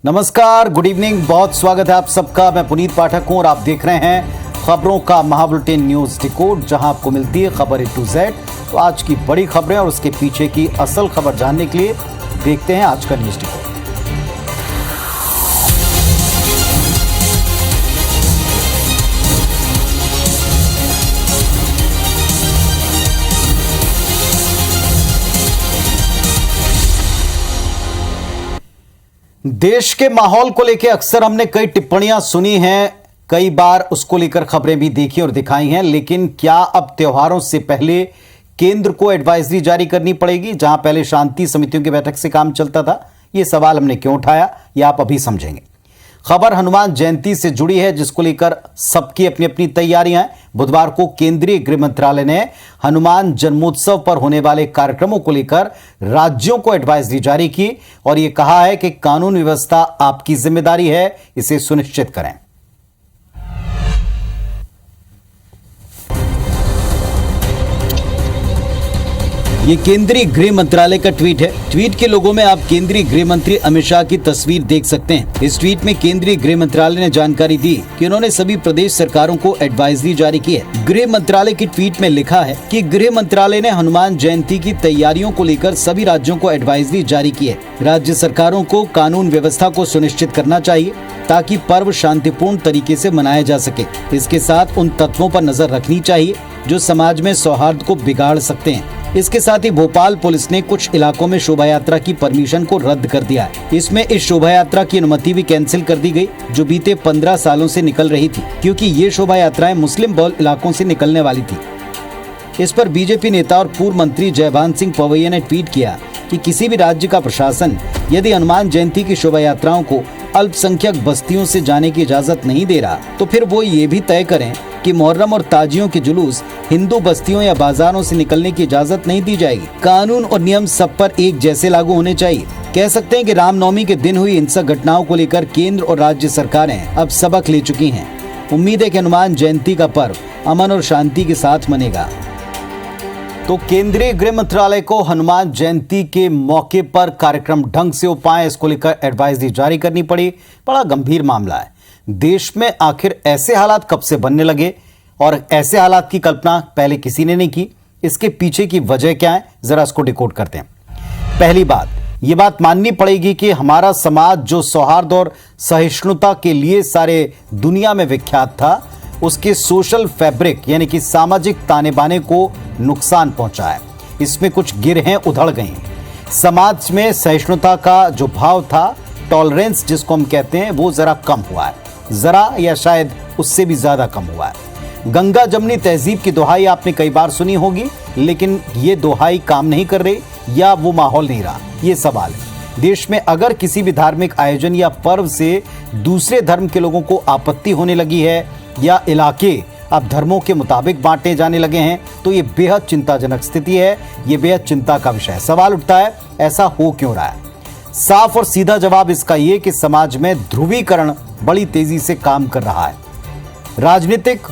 नमस्कार, good evening. बहुत स्वागत है आप सबका। मैं पुनीत पाठक हूं और आप देख रहे हैं खबरों का महाबुलेटिन न्यूज डिकोड, जहां आपको मिलती है खबर A to Z। तो आज की बड़ी खबरें और उसके पीछे की असल खबर जानने के लिए देखते हैं आज का न्यूज डिकोड। देश के माहौल को लेकर अक्सर हमने कई टिप्पणियां सुनी हैं, कई बार उसको लेकर खबरें भी देखी और दिखाई हैं, लेकिन क्या अब त्योहारों से पहले केंद्र को एडवाइजरी जारी करनी पड़ेगी, जहां पहले शांति समितियों की बैठक से काम चलता था? यह सवाल हमने क्यों उठाया, यह आप अभी समझेंगे। खबर हनुमान जयंती से जुड़ी है, जिसको लेकर सबकी अपनी अपनी तैयारियां हैं। बुधवार को केंद्रीय गृह मंत्रालय ने हनुमान जन्मोत्सव पर होने वाले कार्यक्रमों को लेकर राज्यों को एडवाइजरी जारी की और यह कहा है कि कानून व्यवस्था आपकी जिम्मेदारी है, इसे सुनिश्चित करें। ये केंद्रीय गृह मंत्रालय का ट्वीट है। ट्वीट के लोगों में आप केंद्रीय गृह मंत्री अमित शाह की तस्वीर देख सकते हैं। इस ट्वीट में केंद्रीय गृह मंत्रालय ने जानकारी दी कि उन्होंने सभी प्रदेश सरकारों को एडवाइजरी जारी की है। गृह मंत्रालय की ट्वीट में लिखा है कि गृह मंत्रालय ने हनुमान जयंती की तैयारियों को लेकर सभी राज्यों को एडवाइजरी जारी की है। राज्य सरकारों को कानून व्यवस्था को सुनिश्चित करना चाहिए ताकि पर्व शांतिपूर्ण तरीके से मनाया जा सके। इसके साथ उन तत्वों पर नजर रखनी चाहिए जो समाज में सौहार्द को बिगाड़ सकते हैं। इसके साथ ही भोपाल पुलिस ने कुछ इलाकों में शोभा यात्रा की परमिशन को रद्द कर दिया है। इसमें इस शोभा यात्रा की अनुमति भी कैंसिल कर दी गई, जो बीते 15 सालों से निकल रही थी, क्योंकि ये शोभा यात्राएं मुस्लिम बहुल इलाकों से निकलने वाली थी। इस पर बीजेपी नेता और पूर्व मंत्री जयभान सिंह पवैया ने ट्वीट किया कि किसी भी राज्य का प्रशासन यदि हनुमान जयंती की शोभा यात्राओं को अल्पसंख्यक बस्तियों से जाने की इजाजत नहीं दे रहा, तो फिर वो ये भी तय करें कि मुहर्रम और ताजियों के जुलूस हिंदू बस्तियों या बाजारों से निकलने की इजाजत नहीं दी जाएगी। कानून और नियम सब पर एक जैसे लागू होने चाहिए। कह सकते हैं कि रामनवमी के दिन हुई हिंसक घटनाओं को लेकर केंद्र और राज्य सरकारें अब सबक ले चुकी हैं। उम्मीद है कि हनुमान जयंती का पर्व अमन और शांति के साथ मनेगा। तो केंद्रीय गृह मंत्रालय को हनुमान जयंती के मौके पर कार्यक्रम ढंग से हो पाए, इसको लेकर एडवाइजरी जारी करनी पड़ी। बड़ा गंभीर मामला है। देश में आखिर ऐसे हालात कब से बनने लगे और ऐसे हालात की कल्पना पहले किसी ने नहीं की? इसके पीछे की वजह क्या है, जरा इसको डिकोड करते हैं। पहली बात, यह बात माननी पड़ेगी कि हमारा समाज जो सौहार्द और सहिष्णुता के लिए सारे दुनिया में विख्यात था, उसके सोशल फैब्रिक यानी कि सामाजिक ताने बाने को नुकसान पहुंचा है। इसमें कुछ गिरहें उधड़ गई। समाज में सहिष्णुता का जो भाव था, टॉलरेंस जिसको हम कहते हैं, वो जरा कम हुआ है। जरा या शायद उससे भी ज्यादा कम हुआ है। गंगा जमनी तहजीब की दोहाई आपने कई बार सुनी होगी, लेकिन ये दोहाई काम नहीं कर रही या वो माहौल नहीं रहा, ये सवाल है। देश में अगर किसी भी धार्मिक आयोजन या पर्व से दूसरे धर्म के लोगों को आपत्ति होने लगी है या इलाके अब धर्मों के मुताबिक बांटे जाने लगे हैं, तो ये बेहद चिंताजनक स्थिति है। ये बेहद चिंता का विषय है। सवाल उठता है, ऐसा हो क्यों रहा है? साफ और सीधा जवाब इसका ये कि समाज में ध्रुवीकरण बड़ी तेजी से काम कर रहा है। राजनीतिक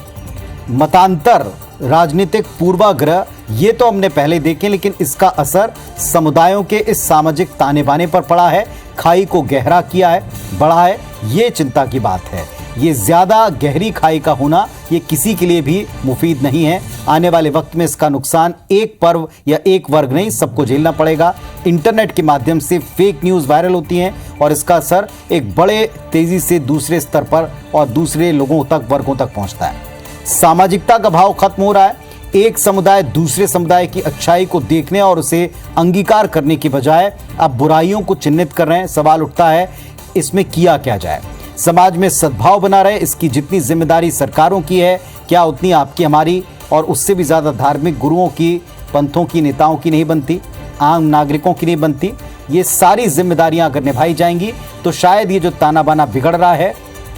मतांतर, राजनीतिक पूर्वाग्रह, ये तो हमने पहले देखे, लेकिन इसका असर समुदायों के इस सामाजिक ताने बाने पर पड़ा है, खाई को गहरा किया है, बढ़ा है। ये चिंता की बात है। ये ज्यादा गहरी खाई का होना ये किसी के लिए भी मुफीद नहीं है। आने वाले वक्त में इसका नुकसान एक पर्व या एक वर्ग नहीं, सबको झेलना पड़ेगा। इंटरनेट के माध्यम से फेक न्यूज वायरल होती हैं और इसका असर एक बड़े तेजी से दूसरे स्तर पर और दूसरे लोगों तक, वर्गों तक पहुंचता है। सामाजिकता का भाव खत्म हो रहा है। एक समुदाय दूसरे समुदाय की अच्छाई को देखने और उसे अंगीकार करने की बजाय अब बुराइयों को चिन्हित कर रहे हैं। सवाल उठता है, इसमें किया क्या जाए? समाज में सद्भाव बना रहे, इसकी जितनी जिम्मेदारी सरकारों की है, क्या उतनी आपकी, हमारी और उससे भी ज्यादा धार्मिक गुरुओं की, पंथों की, नेताओं की नहीं बनती? आम नागरिकों की नहीं बनती? ये सारी जिम्मेदारियां अगर निभाई जाएंगी तो शायद ये जो ताना बाना बिगड़ रहा है,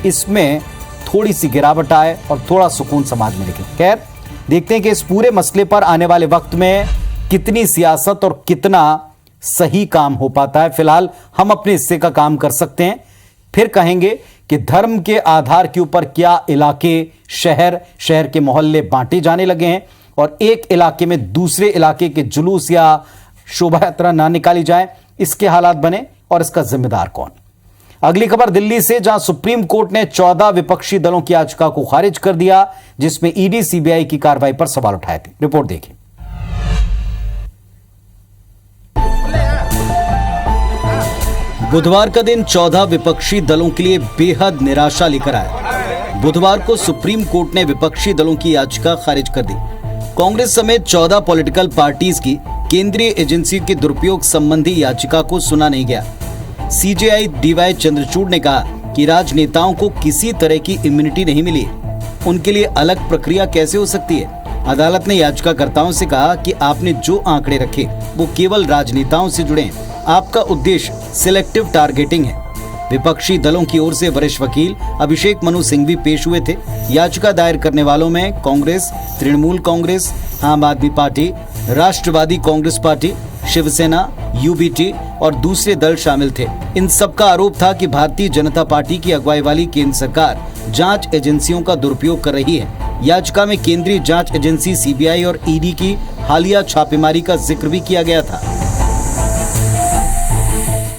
इसमें थोड़ी सी गिरावट आए और थोड़ा सुकून समाज में दिखे। खैर, देखते हैं कि इस पूरे मसले पर आने वाले वक्त में कितनी सियासत और कितना सही काम हो पाता है। फिलहाल हम अपने हिस्से का काम कर सकते हैं। फिर कहेंगे कि धर्म के आधार के ऊपर क्या इलाके, शहर के मोहल्ले बांटे जाने लगे हैं और एक इलाके में दूसरे इलाके के जुलूस या शोभा यात्रा ना निकाली जाए, इसके हालात बने और इसका जिम्मेदार कौन? अगली खबर दिल्ली से, जहां सुप्रीम कोर्ट ने 14 विपक्षी दलों की याचिका को खारिज कर दिया, जिसमें ईडी सीबीआई की कार्रवाई पर सवाल उठाए थे। रिपोर्ट देखिए। बुधवार का दिन 14 विपक्षी दलों के लिए बेहद निराशा लेकर आया। बुधवार को सुप्रीम कोर्ट ने विपक्षी दलों की याचिका खारिज कर दी। कांग्रेस समेत 14 पॉलिटिकल पार्टीज की केंद्रीय एजेंसी के दुरुपयोग संबंधी याचिका को सुना नहीं गया। सीजेआई डीवाई चंद्रचूड़ ने कहा कि राजनेताओं को किसी तरह की इम्यूनिटी नहीं मिली, उनके लिए अलग प्रक्रिया कैसे हो सकती है। अदालत ने याचिकाकर्ताओं से कहा कि आपने जो आंकड़े रखे वो केवल राजनेताओं से जुड़े हैं, आपका उद्देश्य सिलेक्टिव टारगेटिंग है। विपक्षी दलों की ओर से वरिष्ठ वकील अभिषेक मनु सिंघवी पेश हुए थे। याचिका दायर करने वालों में कांग्रेस, तृणमूल कांग्रेस, आम आदमी पार्टी, राष्ट्रवादी कांग्रेस पार्टी, शिवसेना, यूबीटी और दूसरे दल शामिल थे। इन सबका आरोप था कि भारतीय जनता पार्टी की अगुवाई वाली केंद्र सरकार जांच एजेंसियों का दुरुपयोग कर रही है। याचिका में केंद्रीय जांच एजेंसी सीबीआई और ईडी की हालिया छापेमारी का जिक्र भी किया गया था।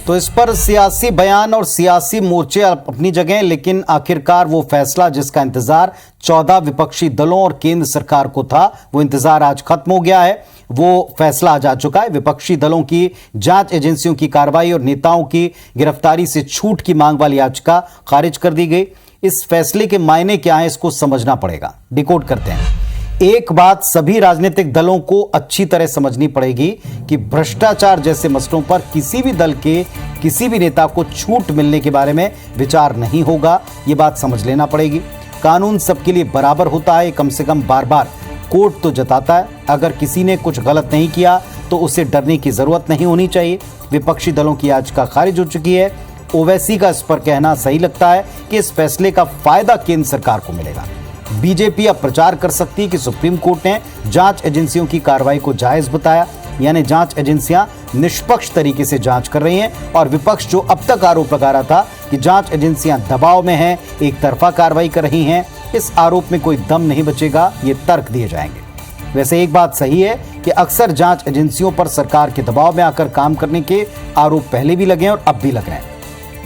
तो इस पर सियासी बयान और सियासी मोर्चे अपनी जगह, लेकिन आखिरकार वो फैसला जिसका इंतजार 14 विपक्षी दलों और केंद्र सरकार को था, वो इंतजार आज खत्म हो गया है। वो फैसला आज आ चुका है। विपक्षी दलों की जांच एजेंसियों की कार्रवाई और नेताओं की गिरफ्तारी से छूट की मांग वाली याचिका खारिज कर दी गई। इस फैसले के मायने क्या है, इसको समझना पड़ेगा। डिकोड करते हैं। एक बात सभी राजनीतिक दलों को अच्छी तरह समझनी पड़ेगी कि भ्रष्टाचार जैसे मसलों पर किसी भी दल के किसी भी नेता को छूट मिलने के बारे में विचार नहीं होगा। ये बात समझ लेना पड़ेगी। कानून सबके लिए बराबर होता है, कम से कम बार बार कोर्ट तो जताता है। अगर किसी ने कुछ गलत नहीं किया तो उसे डरने की जरूरत नहीं होनी चाहिए। विपक्षी दलों की याचिका खारिज हो चुकी है। ओवैसी का इस पर कहना सही लगता है कि इस फैसले का फायदा केंद्र सरकार को मिलेगा। बीजेपी अब प्रचार कर सकती है कि सुप्रीम कोर्ट ने जांच एजेंसियों की कार्रवाई को जायज बताया, यानी जांच एजेंसियां निष्पक्ष तरीके से जांच कर रही हैं। और विपक्ष जो अब तक आरोप लगा रहा था कि जांच एजेंसियां दबाव में हैं, एक तरफा कार्रवाई कर रही हैं, इस आरोप में कोई दम नहीं बचेगा। ये तर्क दिए जाएंगे। वैसे एक बात सही है कि अक्सर जांच एजेंसियों पर सरकार के दबाव में आकर काम करने के आरोप पहले भी लगे हैं और अब भी लग रहे हैं।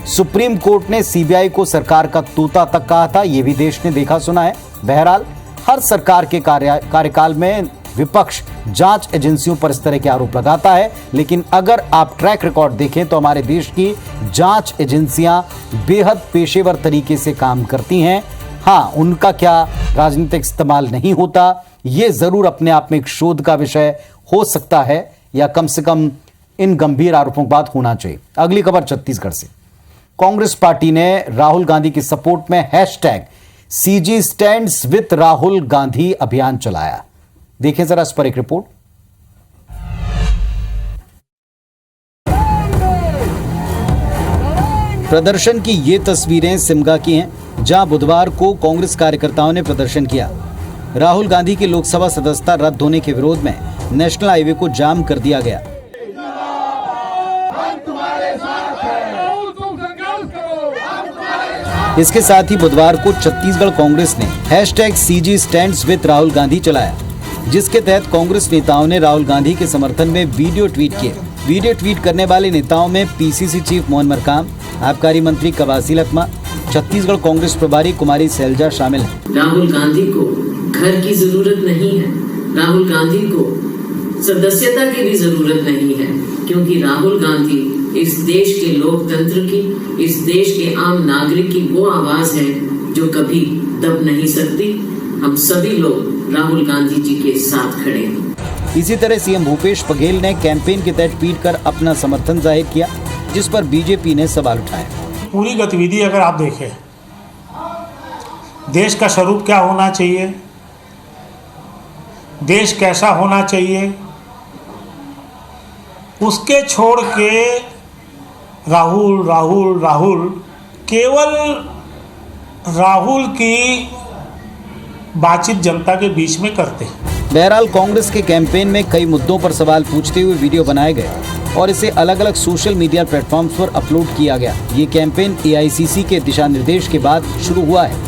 सुप्रीम कोर्ट ने सीबीआई को सरकार का तोता तक कहा था, यह भी देश ने देखा सुना है। बहरहाल हर सरकार के कार्यकाल में विपक्ष जांच एजेंसियों पर इस तरह के आरोप लगाता है, लेकिन अगर आप ट्रैक रिकॉर्ड देखें तो हमारे देश की जांच एजेंसियां बेहद पेशेवर तरीके से काम करती हैं। हाँ, उनका क्या राजनीतिक इस्तेमाल नहीं होता, ये जरूर अपने आप में एक शोध का विषय हो सकता है, या कम से कम इन गंभीर आरोपों के बाद होना चाहिए। अगली खबर छत्तीसगढ़ से। कांग्रेस पार्टी ने राहुल गांधी की सपोर्ट में #CG stands with Rahul Gandhi अभियान चलाया। देखें जरा इस पर एक रिपोर्ट। प्रदर्शन की ये तस्वीरें सिमगा की हैं, जहां बुधवार को कांग्रेस कार्यकर्ताओं ने प्रदर्शन किया। राहुल गांधी की लोकसभा सदस्यता रद्द होने के विरोध में नेशनल हाईवे को जाम कर दिया गया। इसके साथ ही बुधवार को छत्तीसगढ़ कांग्रेस ने #CG stands with Rahul Gandhi चलाया, जिसके तहत कांग्रेस नेताओं ने राहुल गांधी के समर्थन में वीडियो ट्वीट किए। वीडियो ट्वीट करने वाले नेताओं में पीसीसी चीफ मोहन मरकाम, आबकारी मंत्री कवासी लखमा, छत्तीसगढ़ कांग्रेस प्रभारी कुमारी सैलजा शामिल हैं। राहुल गांधी को घर की जरूरत नहीं है, राहुल गांधी को सदस्यता की भी जरूरत नहीं है, क्योंकि राहुल गांधी इस देश के लोकतंत्र की, इस देश के आम नागरिक की वो आवाज है जो कभी दब नहीं सकती। हम सभी लोग राहुल गांधी जी के साथ खड़े हैं। इसी तरह सीएम भूपेश बघेल ने कैंपेन के तहत ट्वीट कर अपना समर्थन जाहिर किया, जिस पर बीजेपी ने सवाल उठाया। पूरी गतिविधि अगर आप देखें, देश का स्वरूप क्या होना चाहिए, देश कैसा होना चाहिए, उसके छोड़ के राहुल राहुल राहुल, केवल राहुल की बातचीत जनता के बीच में करते हैं। बहरहाल कांग्रेस के कैंपेन में कई मुद्दों पर सवाल पूछते हुए वीडियो बनाए गए और इसे अलग अलग सोशल मीडिया प्लेटफॉर्म्स पर अपलोड किया गया। ये कैंपेन AICC के दिशा निर्देश के बाद शुरू हुआ है।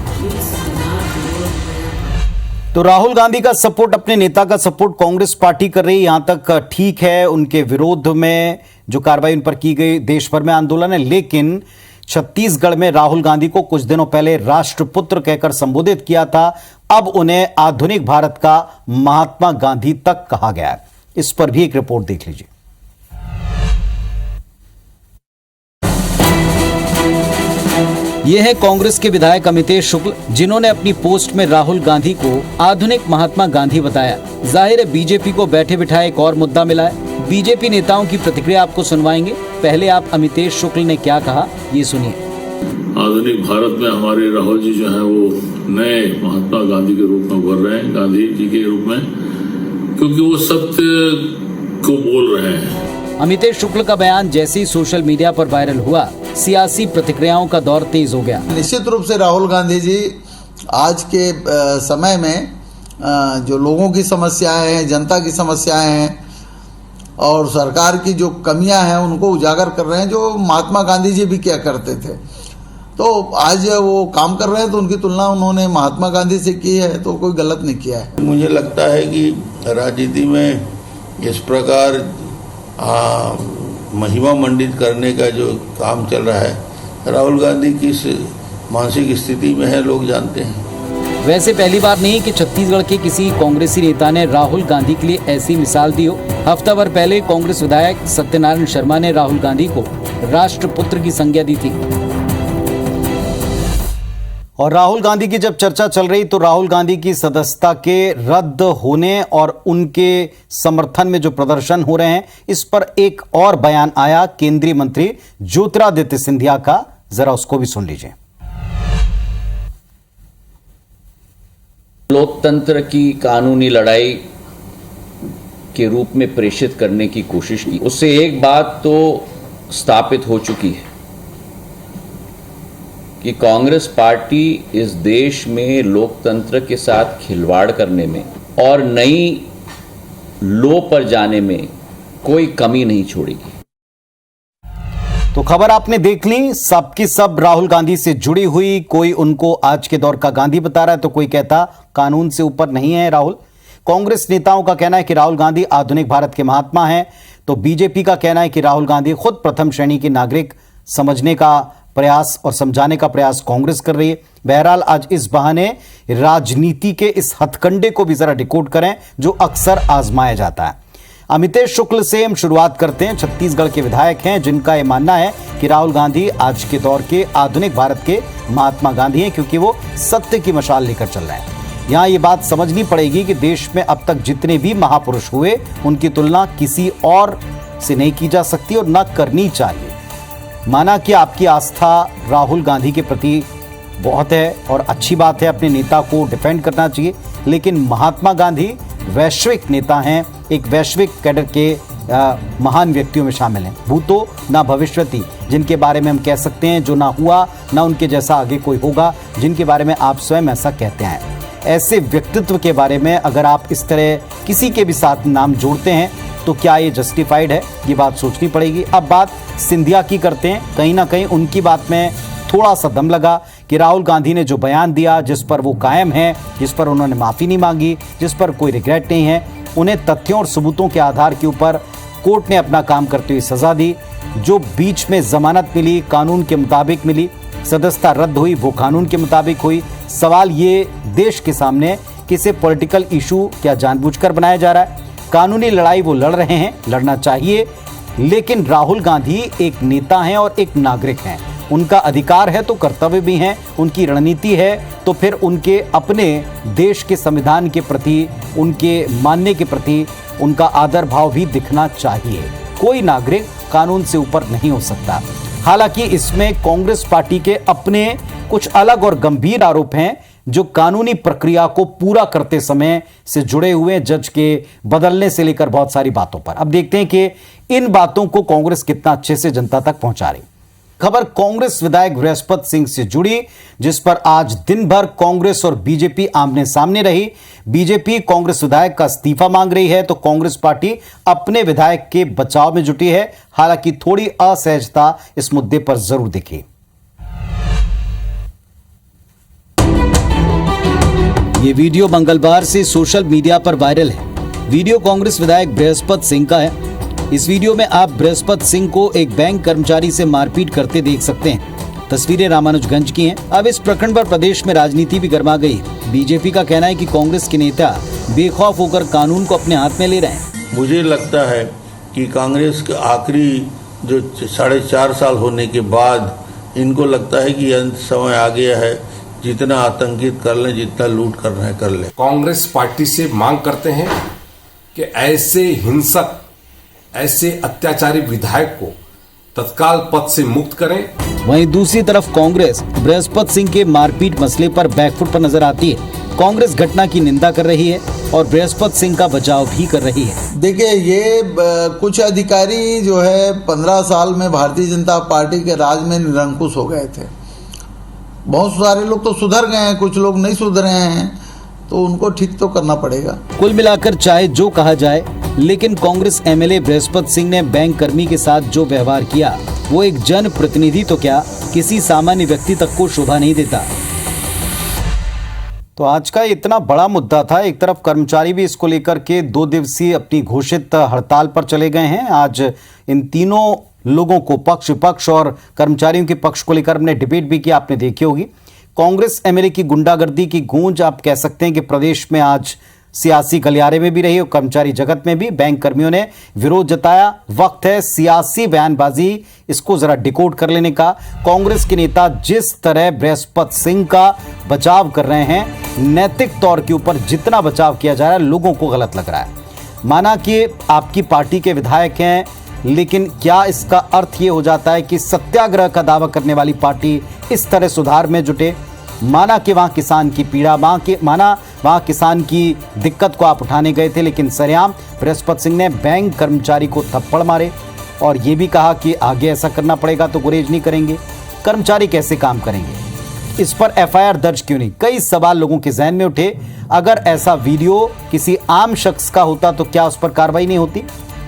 तो राहुल गांधी का सपोर्ट, अपने नेता का सपोर्ट कांग्रेस पार्टी कर रही है, यहां तक ठीक है। उनके विरोध में जो कार्रवाई उन पर की गई, देश भर में आंदोलन है, लेकिन छत्तीसगढ़ में राहुल गांधी को कुछ दिनों पहले राष्ट्रपुत्र कहकर संबोधित किया था, अब उन्हें आधुनिक भारत का महात्मा गांधी तक कहा गया है। इस पर भी एक रिपोर्ट देख लीजिए। यह है कांग्रेस के विधायक अमितेश शुक्ल, जिन्होंने अपनी पोस्ट में राहुल गांधी को आधुनिक महात्मा गांधी बताया। जाहिर है बीजेपी को बैठे बिठाए एक और मुद्दा मिला है। बीजेपी नेताओं की प्रतिक्रिया आपको सुनवाएंगे। पहले आप अमितेश शुक्ल ने क्या कहा, ये सुनिए। आधुनिक भारत में हमारे राहुल जी जो है वो नए महात्मा गांधी के रूप में उभर रहे हैं, गांधी जी के रूप में, क्योंकि वो सत्य को बोल रहे हैं। अमितेश शुक्ल का बयान जैसे ही सोशल मीडिया पर वायरल हुआ, सियासी प्रतिक्रियाओं का दौर तेज हो गया। निश्चित रूप से राहुल गांधी जी आज के समय में जो लोगों की समस्याएं हैं, जनता की समस्याएं हैं और सरकार की जो कमियां हैं उनको उजागर कर रहे हैं, जो महात्मा गांधी जी भी क्या करते थे। तो आज वो काम कर रहे हैं तो उनकी तुलना उन्होंने महात्मा गांधी से की है, तो कोई गलत नहीं किया है। मुझे लगता है कि राजनीति में इस प्रकार महिमा मंडित करने का जो काम चल रहा है, राहुल गांधी किस मानसिक स्थिति में है लोग जानते हैं। वैसे पहली बार नहीं कि छत्तीसगढ़ के किसी कांग्रेसी नेता ने राहुल गांधी के लिए ऐसी मिसाल दी हो। हफ्ता भर पहले कांग्रेस विधायक सत्यनारायण शर्मा ने राहुल गांधी को राष्ट्रपुत्र की संज्ञा दी थी। और राहुल गांधी की जब चर्चा चल रही तो राहुल गांधी की सदस्यता के रद्द होने और उनके समर्थन में जो प्रदर्शन हो रहे हैं, इस पर एक और बयान आया केंद्रीय मंत्री ज्योतिरादित्य सिंधिया का। जरा उसको भी सुन लीजिए। लोकतंत्र की कानूनी लड़ाई के रूप में प्रेषित करने की कोशिश की। उससे एक बात तो स्थापित हो चुकी है कि कांग्रेस पार्टी इस देश में लोकतंत्र के साथ खिलवाड़ करने में और नई लो पर जाने में कोई कमी नहीं छोड़ेगी। तो खबर आपने देख ली, सबकी सब राहुल गांधी से जुड़ी हुई। कोई उनको आज के दौर का गांधी बता रहा है तो कोई कहता कानून से ऊपर नहीं है राहुल। कांग्रेस नेताओं का कहना है कि राहुल गांधी आधुनिक भारत के महात्मा हैं, तो बीजेपी का कहना है कि राहुल गांधी खुद प्रथम श्रेणी के नागरिक समझने का प्रयास और समझाने का प्रयास कांग्रेस कर रही है। बहरहाल आज इस बहाने राजनीति के इस हथकंडे को भी जरा डिकोड करें जो अक्सर आजमाया जाता है। अमितेश शुक्ल से हम शुरुआत करते हैं। छत्तीसगढ़ के विधायक हैं जिनका यह मानना है कि राहुल गांधी आज के दौर के आधुनिक भारत के महात्मा गांधी हैं, क्योंकि वो सत्य की मशाल लेकर चल रहे हैं। यहां ये बात समझनी पड़ेगी कि देश में अब तक जितने भी महापुरुष हुए उनकी तुलना किसी और से नहीं की जा सकती और न करनी चाहिए। माना कि आपकी आस्था राहुल गांधी के प्रति बहुत है और अच्छी बात है, अपने नेता को डिफेंड करना चाहिए, लेकिन महात्मा गांधी वैश्विक नेता हैं, एक वैश्विक कैडर के महान व्यक्तियों में शामिल हैं। भूतो ना भविष्यति, जिनके बारे में हम कह सकते हैं जो ना हुआ ना उनके जैसा आगे कोई होगा, जिनके बारे में आप स्वयं ऐसा कहते हैं। ऐसे व्यक्तित्व के बारे में अगर आप इस तरह किसी के भी साथ नाम जोड़ते हैं तो क्या ये जस्टिफाइड है, ये बात सोचनी पड़ेगी। अब बात सिंधिया की करते हैं। कहीं ना कहीं उनकी बात में थोड़ा सा दम लगा कि राहुल गांधी ने जो बयान दिया, जिस पर वो कायम है, जिस पर उन्होंने माफ़ी नहीं मांगी, जिस पर कोई रिग्रेट नहीं है, उन्हें तथ्यों और सबूतों के आधार के ऊपर कोर्ट ने अपना काम करते हुए सजा दी। जो बीच में जमानत मिली कानून के मुताबिक मिली, सदस्यता रद्द हुई वो कानून के मुताबिक हुई। सवाल ये देश के सामने कि इसे पॉलिटिकल इशू क्या जानबूझकर बनाया जा रहा है। कानूनी लड़ाई वो लड़ रहे हैं, लड़ना चाहिए, लेकिन राहुल गांधी एक नेता हैं और एक नागरिक हैं। उनका अधिकार है तो कर्तव्य भी हैं, उनकी रणनीति है तो फिर उनके अपने देश के संविधान के प्रति, उनके मानने के प्रति उनका आदर भाव भी दिखना चाहिए। कोई नागरिक कानून से ऊपर नहीं हो सकता। हालांकि इसमें कांग्रेस पार्टी के अपने कुछ अलग और गंभीर आरोप हैं जो कानूनी प्रक्रिया को पूरा करते समय से जुड़े हुए हैं, जज के बदलने से लेकर बहुत सारी बातों पर। अब देखते हैं कि इन बातों को कांग्रेस कितना अच्छे से जनता तक पहुंचा रही। खबर कांग्रेस विधायक बृहस्पति सिंह से जुड़ी, जिस पर आज दिन भर कांग्रेस और बीजेपी आमने सामने रही। बीजेपी कांग्रेस विधायक का इस्तीफा मांग रही है तो कांग्रेस पार्टी अपने विधायक के बचाव में जुटी है। हालांकि थोड़ी असहजता इस मुद्दे पर जरूर दिखी। ये वीडियो मंगलवार से सोशल मीडिया पर वायरल है। वीडियो कांग्रेस विधायक बृहस्पति सिंह का है। इस वीडियो में आप बृहस्पति सिंह को एक बैंक कर्मचारी से मारपीट करते देख सकते हैं। तस्वीरें रामानुजगंज की हैं। अब इस प्रकरण पर प्रदेश में राजनीति भी गर्मा गई। बीजेपी का कहना है कि कांग्रेस के नेता बेखौफ होकर कानून को अपने हाथ में ले रहे हैं। मुझे लगता है कि कांग्रेस के आखिरी जो 4.5 साल होने के बाद इनको लगता है कि अंत समय आ गया है, जितना आतंकित कर लें, जितना लूट करना है कर लें। कांग्रेस पार्टी से मांग करते हैं कि ऐसे हिंसक, ऐसे अत्याचारी विधायक को तत्काल पद से मुक्त करें। वहीं दूसरी तरफ कांग्रेस बृहस्पति सिंह के मारपीट मसले पर बैकफुट पर नजर आती है। कांग्रेस घटना की निंदा कर रही है और बृहस्पति सिंह का बचाव भी कर रही है। देखिए, ये कुछ अधिकारी जो है 15 साल में भारतीय जनता पार्टी के राज में निरंकुश हो गए थे। बहुत सारे लोग तो सुधर गए हैं, कुछ लोग नहीं सुधरे हैं, तो उनको ठीक तो करना पड़ेगा। कुल मिलाकर चाहे जो कहा जाए, लेकिन कांग्रेस एमएलए बृहस्पति सिंह ने बैंक कर्मी के साथ जो व्यवहार किया वो एक जन प्रतिनिधि तो क्या, किसी सामान्य व्यक्ति तक को शोभा नहीं देता। तो आज का इतना बड़ा मुद्दा था। एक तरफ कर्मचारी भी इसको लेकर के 2 दिवसीय अपनी घोषित हड़ताल पर चले गए हैं। आज इन तीनों लोगों को पक्ष विपक्ष और कर्मचारियों के पक्ष को लेकर हमने डिबेट भी किया, आपने देखी होगी। कांग्रेस एमएलए की गुंडागर्दी की गूंज आप कह सकते हैं कि प्रदेश में आज सियासी गलियारे में भी रही और कर्मचारी जगत में भी। बैंक कर्मियों ने विरोध जताया। वक्त है सियासी बयानबाजी इसको जरा डिकोड कर लेने का। कांग्रेस के नेता जिस तरह बृहस्पति सिंह का बचाव कर रहे हैं, नैतिक तौर के ऊपर जितना बचाव किया जा रहा है लोगों को गलत लग रहा है। माना कि आपकी पार्टी के विधायक हैं, लेकिन क्या इसका अर्थ ये हो जाता है कि सत्याग्रह का दावा करने वाली पार्टी इस तरह सुधार में जुटे? माना कि वहाँ किसान की पीड़ा, माना वहाँ किसान की दिक्कत को आप उठाने गए थे, लेकिन सरेआम बृहस्पति सिंह ने बैंक कर्मचारी को थप्पड़ मारे और ये भी कहा कि आगे ऐसा करना पड़ेगा तो गुरेज नहीं करेंगे। कर्मचारी कैसे काम करेंगे? इस पर एफआईआर दर्ज क्यों नहीं? कई सवाल लोगों के जहन में उठे। अगर ऐसा वीडियो किसी आम शख्स का होता तो क्या उस पर कार्रवाई नहीं होती?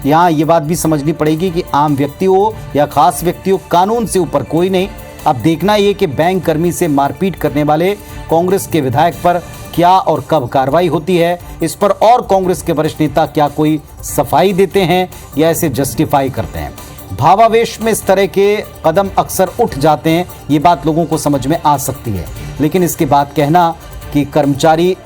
यहाँ ये बात भी समझनी पड़ेगी कि आम व्यक्ति हो या खास व्यक्ति हो, कानून से ऊपर कोई नहीं। अब देखना ये कि बैंक कर्मी से मारपीट करने वाले कांग्रेस के विधायक पर क्या और कब कार्रवाई होती है। इस पर और कांग्रेस के वरिष्ठ नेता क्या कोई सफाई देते हैं या इसे जस्टिफाई करते हैं? भावावेश में इस तरह के कदम अक्सर उठ जाते हैं, ये बात लोगों को समझ में आ सकती है, लेकिन इसके बाद कहना कि कर्मचारी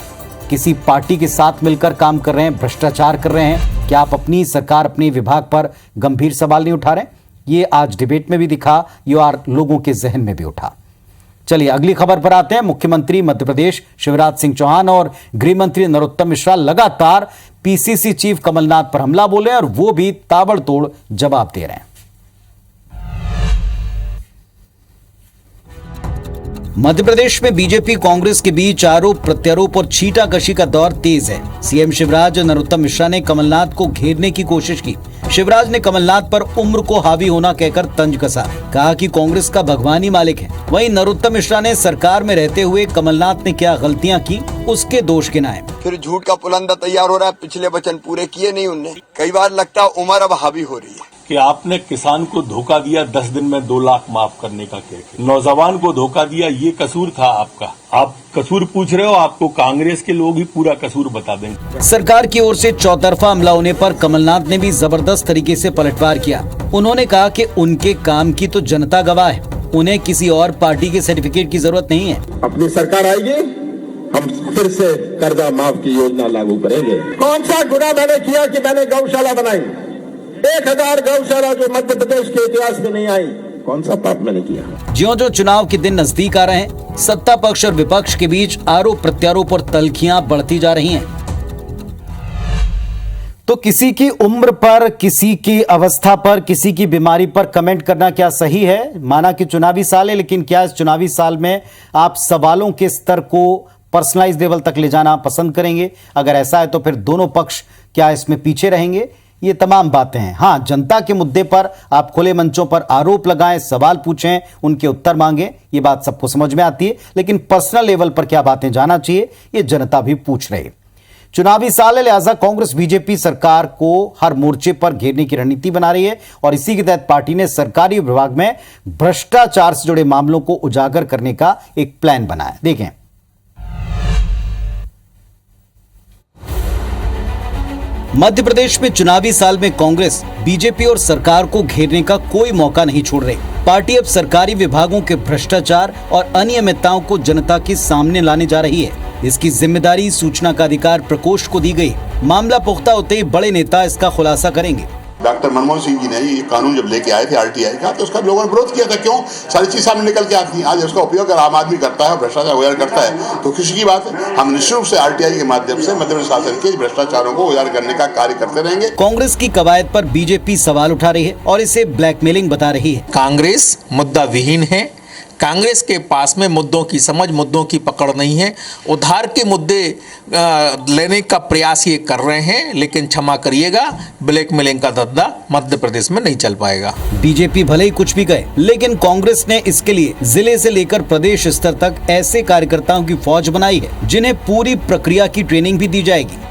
किसी पार्टी के साथ मिलकर काम कर रहे हैं, भ्रष्टाचार कर रहे हैं, क्या आप अपनी सरकार, अपने विभाग पर गंभीर सवाल नहीं उठा रहे? ये आज डिबेट में भी दिखा, ये और लोगों के जहन में भी उठा। चलिए अगली खबर पर आते हैं। मुख्यमंत्री मध्य प्रदेश शिवराज सिंह चौहान और गृह मंत्री नरोत्तम मिश्रा लगातार पीसीसी चीफ कमलनाथ पर हमला बोले और वो भी ताबड़तोड़ जवाब दे रहे हैं। मध्य प्रदेश में बीजेपी कांग्रेस के बीच आरोप प्रत्यारोप और छींटाकशी का दौर तेज है। सीएम शिवराज और नरोत्तम मिश्रा ने कमलनाथ को घेरने की कोशिश की। शिवराज ने कमलनाथ पर उम्र को हावी होना कहकर तंज कसा, कहा कि कांग्रेस का भगवान ही मालिक है। वहीं नरोत्तम मिश्रा ने सरकार में रहते हुए कमलनाथ ने क्या गलतियां की उसके दोष गिनाए। फिर झूठ का पुलंदा तैयार हो रहा है, पिछले वचन पूरे किए नहीं उनने। कई बार लगता है उम्र अब हावी हो रही है कि आपने किसान को धोखा दिया, 10 दिन में 2 लाख माफ करने का कह के नौजवान को धोखा दिया, ये कसूर था आपका। आप कसूर पूछ रहे हो, आपको कांग्रेस के लोग ही पूरा कसूर बता देंगे। सरकार की ओर से चौतरफा हमला होने पर कमलनाथ ने भी जबरदस्त तरीके से पलटवार किया। उन्होंने कहा कि उनके काम की तो जनता गवाह है, उन्हें किसी और पार्टी के सर्टिफिकेट की जरूरत नहीं है। अपनी सरकार आएगी, हम फिर से कर्जा माफ की योजना लागू करेंगे। कौन सा गुनाह मैंने किया कि मैंने गौशाला बनाई? 1000 गौशाला जो मध्य प्रदेश के इतिहास में नहीं आई, कौन सा पाप मैंने किया? ज्यों-ज्यों चुनाव के दिन नजदीक आ रहे हैं, सत्ता पक्ष और विपक्ष के बीच आरोप प्रत्यारोप और तल्खियां बढ़ती जा रही हैं। तो किसी की उम्र पर, किसी की अवस्था पर, किसी की बीमारी पर कमेंट करना क्या सही है? माना कि चुनावी साल है, लेकिन क्या इस चुनावी साल में आप सवालों के स्तर को पर्सनलाइज लेवल तक ले जाना पसंद करेंगे? अगर ऐसा है तो फिर दोनों पक्ष क्या इसमें पीछे रहेंगे? ये तमाम बातें हैं। हाँ, जनता के मुद्दे पर आप खुले मंचों पर आरोप लगाएं, सवाल पूछें, उनके उत्तर मांगें, ये बात सबको समझ में आती है, लेकिन पर्सनल लेवल पर क्या बातें जाना चाहिए ये जनता भी पूछ रही है। चुनावी साल है, लिहाजा कांग्रेस बीजेपी सरकार को हर मोर्चे पर घेरने की रणनीति बना रही है और इसी के तहत पार्टी ने सरकारी विभाग में भ्रष्टाचार से जुड़े मामलों को उजागर करने का एक प्लान बनाया। देखें। मध्य प्रदेश में चुनावी साल में कांग्रेस बीजेपी और सरकार को घेरने का कोई मौका नहीं छोड़ रही। पार्टी अब सरकारी विभागों के भ्रष्टाचार और अनियमितताओं को जनता के सामने लाने जा रही है। इसकी जिम्मेदारी सूचना का अधिकार प्रकोष्ठ को दी गई। मामला पुख्ता होते ही बड़े नेता इसका खुलासा करेंगे। डॉक्टर मनमोहन सिंह जी ने ये कानून जब लेके आए थे आरटीआई का, तो उसका लोगों ने विरोध किया था। क्यों? सारी चीज सामने निकल के आती है। आज उसका उपयोग अगर आम आदमी करता है, भ्रष्टाचार उजागर करता है, तो खुशी की बात है। हम निश्चित रूप से आरटीआई के माध्यम से मध्य प्रदेश शासन के भ्रष्टाचारों को उजागर करने का कार्य करते रहेंगे। कांग्रेस की कवायद पर बीजेपी सवाल उठा रही है और इसे ब्लैकमेलिंग बता रही है। कांग्रेस मुद्दा विहीन है। कांग्रेस के पास में मुद्दों की समझ, मुद्दों की पकड़ नहीं है। उधार के मुद्दे लेने का प्रयास ये कर रहे हैं, लेकिन क्षमा करिएगा, ब्लैकमेलिंग का धंधा मध्य प्रदेश में नहीं चल पाएगा। बीजेपी भले ही कुछ भी कहे, लेकिन कांग्रेस ने इसके लिए जिले से लेकर प्रदेश स्तर तक ऐसे कार्यकर्ताओं की फौज बनाई है जिन्हें पूरी प्रक्रिया की ट्रेनिंग भी दी जाएगी।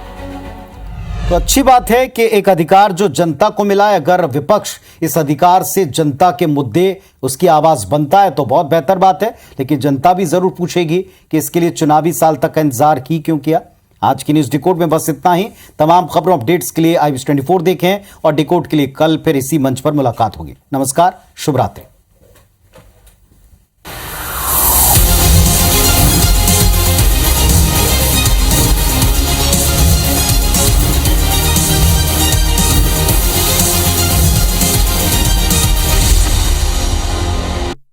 तो अच्छी बात है कि एक अधिकार जो जनता को मिला है, अगर विपक्ष इस अधिकार से जनता के मुद्दे उसकी आवाज बनता है तो बहुत बेहतर बात है। लेकिन जनता भी जरूर पूछेगी कि इसके लिए चुनावी साल तक का इंतजार ही क्यों किया। आज की न्यूज डिकोड में बस इतना ही। तमाम खबरों अपडेट्स के लिए IBS 24 देखें और डिकोड के लिए कल फिर इसी मंच पर मुलाकात होगी। नमस्कार, शुभ रात्रि।